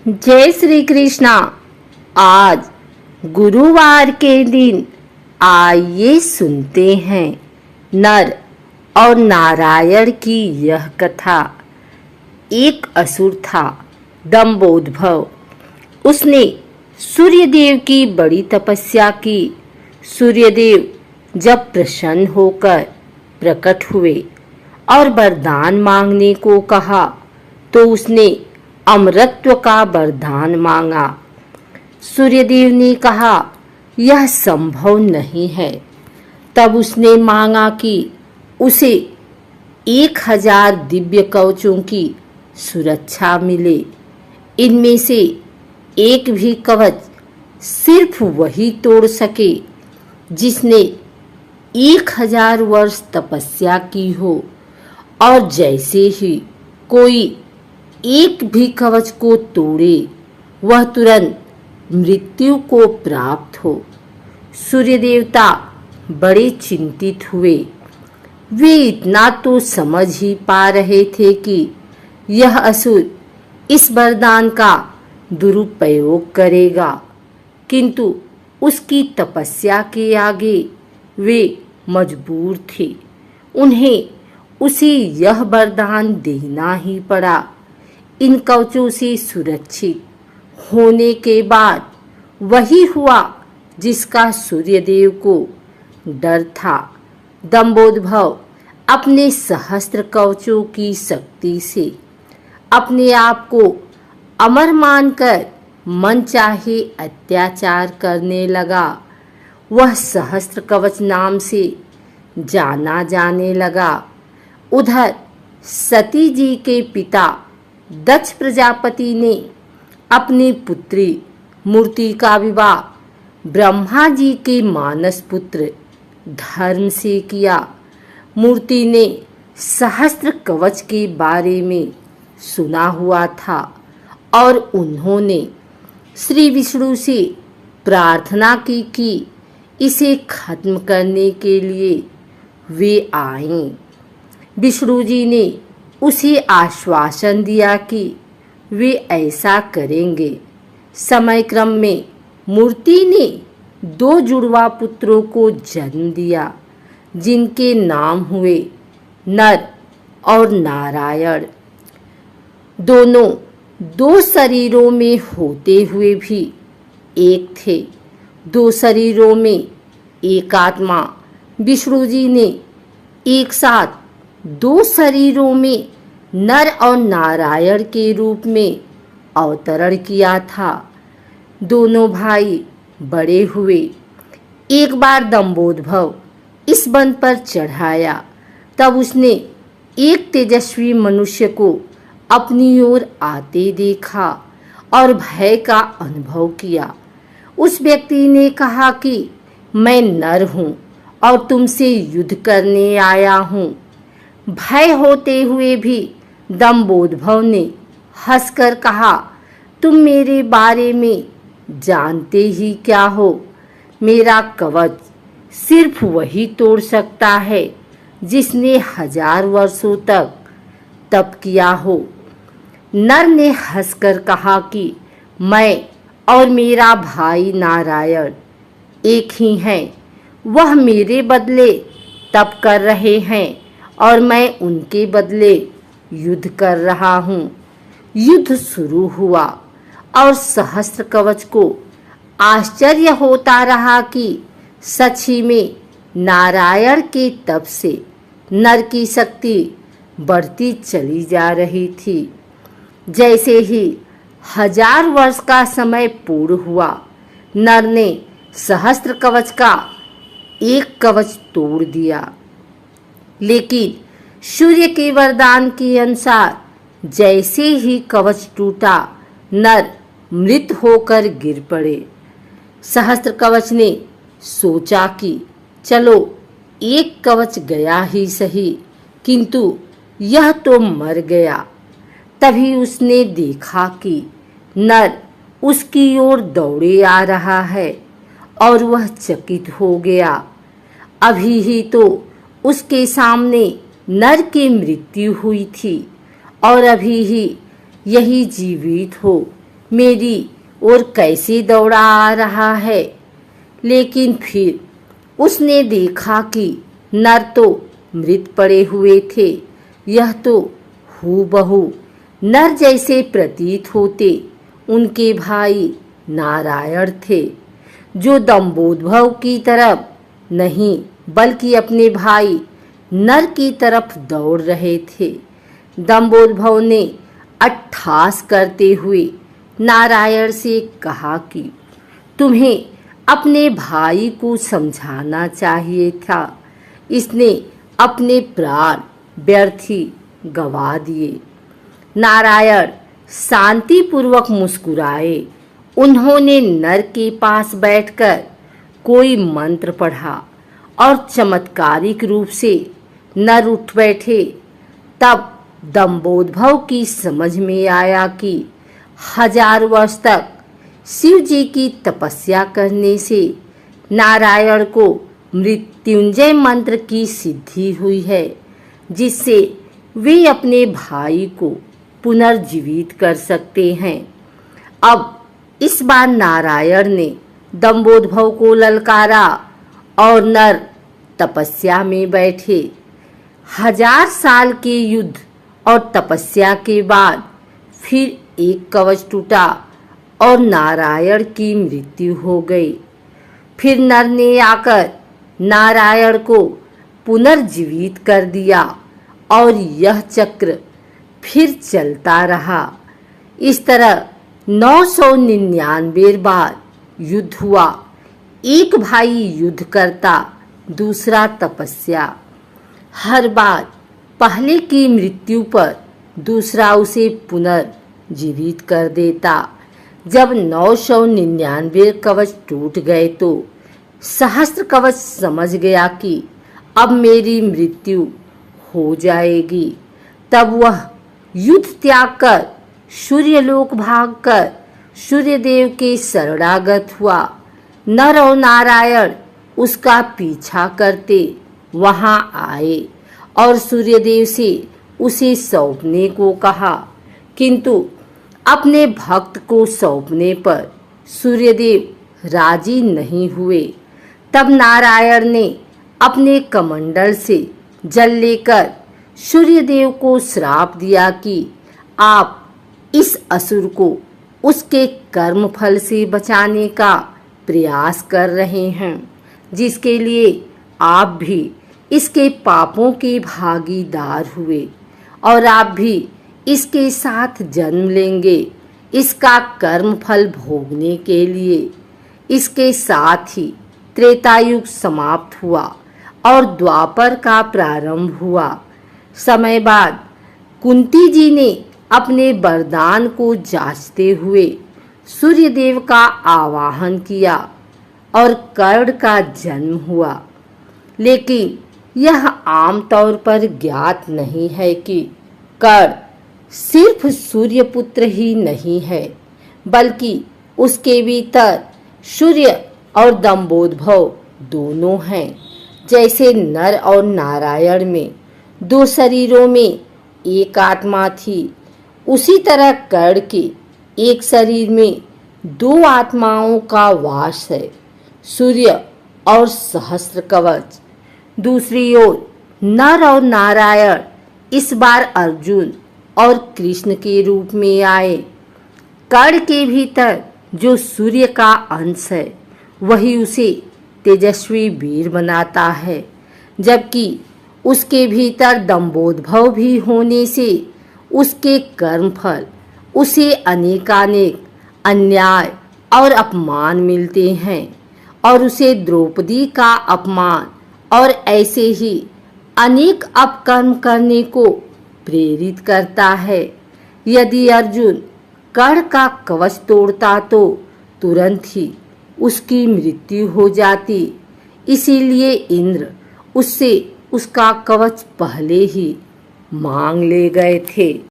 जय श्री कृष्णा। आज गुरुवार के दिन आइए सुनते हैं नर और नारायण की यह कथा। एक असुर था दंभोदभव। उसने सूर्यदेव की बड़ी तपस्या की। सूर्यदेव जब प्रसन्न होकर प्रकट हुए और वरदान मांगने को कहा तो उसने अमरत्व का वरदान मांगा। सूर्यदेव ने कहा यह संभव नहीं है। तब उसने मांगा कि उसे 1000 दिव्य कवचों की सुरक्षा मिले। इनमें से एक भी कवच सिर्फ वही तोड़ सके जिसने 1000 वर्ष तपस्या की हो, और जैसे ही कोई एक भी कवच को तोड़े वह तुरंत मृत्यु को प्राप्त हो। सूर्य देवता बड़े चिंतित हुए। वे इतना तो समझ ही पा रहे थे कि यह असुर इस वरदान का दुरुपयोग करेगा, किंतु उसकी तपस्या के आगे वे मजबूर थे। उन्हें उसे यह वरदान देना ही पड़ा। इन कवचों से सुरक्षित होने के बाद वही हुआ जिसका सूर्यदेव को डर था। दंभोदभव अपने सहस्त्र कवचों की शक्ति से अपने आप को अमर मानकर मन चाहे अत्याचार करने लगा। वह सहस्त्र कवच नाम से जाना जाने लगा। उधर सती जी के पिता दक्ष प्रजापति ने अपनी पुत्री मूर्ति का विवाह ब्रह्मा जी के मानस पुत्र धर्म से किया। मूर्ति ने सहस्त्र कवच के बारे में सुना हुआ था और उन्होंने श्री विष्णु से प्रार्थना की कि इसे खत्म करने के लिए वे आएं। विष्णु जी ने उसे आश्वासन दिया कि वे ऐसा करेंगे। समय क्रम में मूर्ति ने 2 जुड़वा पुत्रों को जन्म दिया, जिनके नाम हुए नर और नारायण। दोनों 2 शरीरों में होते हुए भी एक थे। 2 शरीरों में एक आत्मा। विष्णु जी ने एक साथ 2 शरीरों में नर और नारायण के रूप में अवतरण किया था। दोनों भाई बड़े हुए। एक बार दंभोदभव इस वन पर चढ़ाया। तब उसने एक तेजस्वी मनुष्य को अपनी ओर आते देखा और भय का अनुभव किया। उस व्यक्ति ने कहा कि मैं नर हूँ और तुमसे युद्ध करने आया हूँ। भय होते हुए भी दंभोदभव ने हंसकर कहा, तुम मेरे बारे में जानते ही क्या हो। मेरा कवच सिर्फ वही तोड़ सकता है जिसने 1000 वर्षों तक तप किया हो। नर ने हंसकर कहा कि मैं और मेरा भाई नारायण एक ही हैं। वह मेरे बदले तप कर रहे हैं और मैं उनके बदले युद्ध कर रहा हूँ। युद्ध शुरू हुआ और सहस्त्र कवच को आश्चर्य होता रहा कि सच ही में नारायण के तप से नर की शक्ति बढ़ती चली जा रही थी। जैसे ही 1000 वर्ष का समय पूर्ण हुआ, नर ने सहस्त्र कवच का एक कवच तोड़ दिया, लेकिन सूर्य के वरदान के अनुसार जैसे ही कवच टूटा, नर मृत होकर गिर पड़े। सहस्त्र कवच ने सोचा कि चलो एक कवच गया ही सही, किंतु यह तो मर गया। तभी उसने देखा कि नर उसकी ओर दौड़े आ रहा है और वह चकित हो गया। अभी ही तो उसके सामने नर की मृत्यु हुई थी और अभी ही यही जीवित हो मेरी ओर कैसे दौड़ा आ रहा है। लेकिन फिर उसने देखा कि नर तो मृत पड़े हुए थे। यह तो हूबहू नर जैसे प्रतीत होते उनके भाई नारायण थे, जो दंभोद्भव की तरफ नहीं बल्कि अपने भाई नर की तरफ दौड़ रहे थे। दंभोद्भव ने अट्टहास करते हुए नारायण से कहा कि तुम्हें अपने भाई को समझाना चाहिए था, इसने अपने प्राण व्यर्थ ही गवा दिए। नारायण शांतिपूर्वक मुस्कुराए। उन्होंने नर के पास बैठकर कोई मंत्र पढ़ा और चमत्कारिक रूप से नर उठ बैठे। तब दंभोद्भव की समझ में आया कि 1000 वर्ष तक शिव जी की तपस्या करने से नारायण को मृत्युंजय मंत्र की सिद्धि हुई है, जिससे वे अपने भाई को पुनर्जीवित कर सकते हैं। अब इस बार नारायण ने दंभोद्भव को ललकारा और नर तपस्या में बैठे। 1000 साल के युद्ध और तपस्या के बाद फिर एक कवच टूटा और नारायण की मृत्यु हो गई। फिर नर ने आकर नारायण को पुनर्जीवित कर दिया और यह चक्र फिर चलता रहा। इस तरह 999 बार युद्ध हुआ। एक भाई युद्ध करता, दूसरा तपस्या। हर बार पहले की मृत्यु पर दूसरा उसे पुनर्जीवित कर देता। जब 999 कवच टूट गए तो सहस्त्र कवच समझ गया कि अब मेरी मृत्यु हो जाएगी। तब वह युद्ध त्याग कर सूर्यलोक भागकर सूर्यदेव के शरणागत हुआ। नर और नारायण उसका पीछा करते वहां आए और सूर्यदेव से उसे सौंपने को कहा, किंतु अपने भक्त को सौंपने पर सूर्यदेव राजी नहीं हुए। तब नारायण ने अपने कमंडल से जल लेकर सूर्यदेव को श्राप दिया कि आप इस असुर को उसके कर्म फल से बचाने का प्रयास कर रहे हैं, जिसके लिए आप भी इसके पापों के भागीदार हुए और आप भी इसके साथ जन्म लेंगे इसका कर्म फल भोगने के लिए। इसके साथ ही त्रेतायुग समाप्त हुआ और द्वापर का प्रारंभ हुआ। समय बाद कुंती जी ने अपने वरदान को जांचते हुए सूर्यदेव का आवाहन किया और कर्ण का जन्म हुआ। लेकिन यह आमतौर पर ज्ञात नहीं है कि कर्ण सिर्फ सूर्यपुत्र ही नहीं है, बल्कि उसके भीतर सूर्य और दंभोद्भव दोनों हैं। जैसे नर और नारायण में 2 शरीरों में एक आत्मा थी, उसी तरह कर्ण के एक शरीर में 2 आत्माओं का वास है, सूर्य और सहस्त्र कवच। दूसरी ओर नर और नारायण इस बार अर्जुन और कृष्ण के रूप में आए। कर्ण के भीतर जो सूर्य का अंश है वही उसे तेजस्वी वीर बनाता है, जबकि उसके भीतर दंभोद्भव भी होने से उसके कर्मफल उसे अनेकानेक अन्याय और अपमान मिलते हैं और उसे द्रौपदी का अपमान और ऐसे ही अनेक अपकर्म करने को प्रेरित करता है। यदि अर्जुन कर्ण का कवच तोड़ता तो तुरंत ही उसकी मृत्यु हो जाती, इसीलिए इंद्र उससे उसका कवच पहले ही मांग ले गए थे।